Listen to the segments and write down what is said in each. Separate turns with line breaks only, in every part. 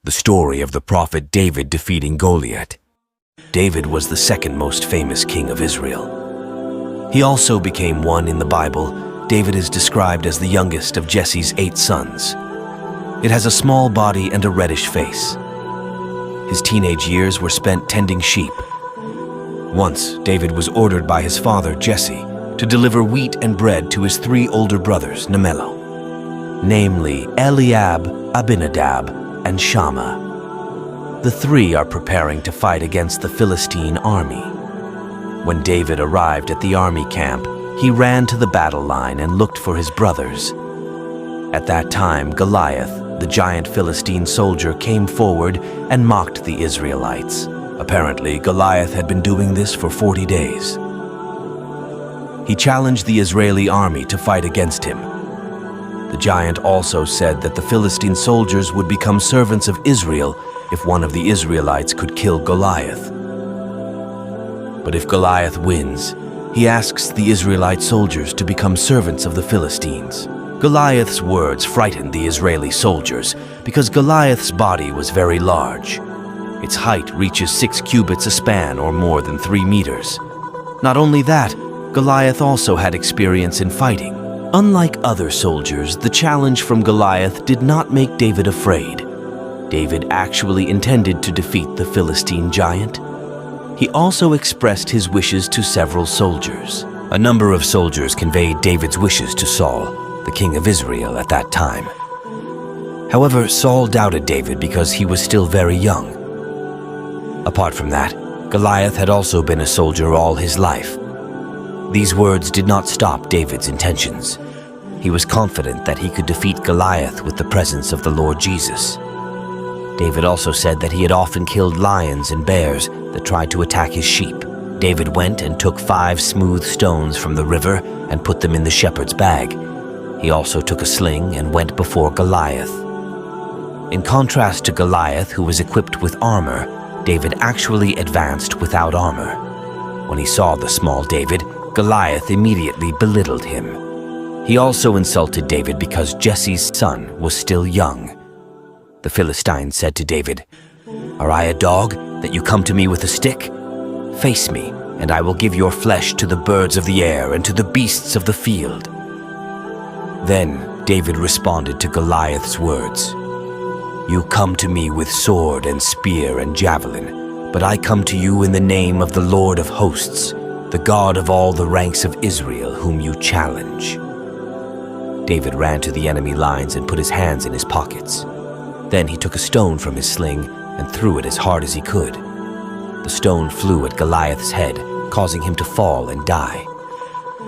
The story of the prophet David defeating Goliat. David was the second most famous king of Israel. He also became one in the Bible. David is described as the youngest of Jesse's 8 sons. It has a small body and a reddish face. His teenage years were spent tending sheep. Once, David was ordered by his father, Jesse, to deliver wheat and bread to his 3 older brothers, namely Eliab, Abinadab, and Shama. The 3 are preparing to fight against the Philistine army. When David arrived at the army camp, he ran to the battle line and looked for his brothers. At that time, Goliath, the giant Philistine soldier, came forward and mocked the Israelites. Apparently, Goliath had been doing this for 40 days. He challenged the Israeli army to fight against him. The giant also said that the Philistine soldiers would become servants of Israel if one of the Israelites could kill Goliath. But if Goliath wins, he asks the Israelite soldiers to become servants of the Philistines. Goliath's words frightened the Israeli soldiers because Goliath's body was very large. Its height reaches 6 cubits a span, or more than 3 meters. Not only that, Goliath also had experience in fighting. Unlike other soldiers, the challenge from Goliath did not make David afraid. David actually intended to defeat the Philistine giant. He also expressed his wishes to several soldiers. A number of soldiers conveyed David's wishes to Saul, the king of Israel at that time. However, Saul doubted David because he was still very young. Apart from that, Goliath had also been a soldier all his life. These words did not stop David's intentions. He was confident that he could defeat Goliath with the presence of the Lord Jesus. David also said that he had often killed lions and bears that tried to attack his sheep. David went and took 5 smooth stones from the river and put them in the shepherd's bag. He also took a sling and went before Goliath. In contrast to Goliath, who was equipped with armor, David actually advanced without armor. When he saw the small David, Goliath immediately belittled him. He also insulted David because Jesse's son was still young. The Philistine said to David, "Are I a dog that you come to me with a stick? Face me, and I will give your flesh to the birds of the air and to the beasts of the field." Then David responded to Goliath's words, "You come to me with sword and spear and javelin, but I come to you in the name of the Lord of hosts, the God of all the ranks of Israel, whom you challenge." David ran to the enemy lines and put his hands in his pockets. Then he took a stone from his sling and threw it as hard as he could. The stone flew at Goliath's head, causing him to fall and die.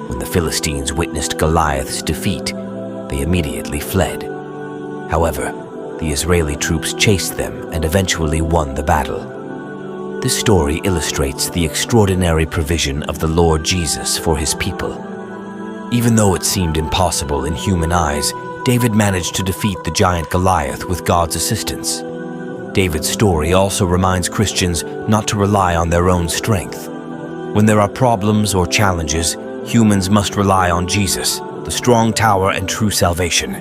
When the Philistines witnessed Goliath's defeat, they immediately fled. However, the Israeli troops chased them and eventually won the battle. This story illustrates the extraordinary provision of the Lord Jesus for his people. Even though it seemed impossible in human eyes, David managed to defeat the giant Goliath with God's assistance. David's story also reminds Christians not to rely on their own strength. When there are problems or challenges, humans must rely on Jesus, the strong tower and true salvation.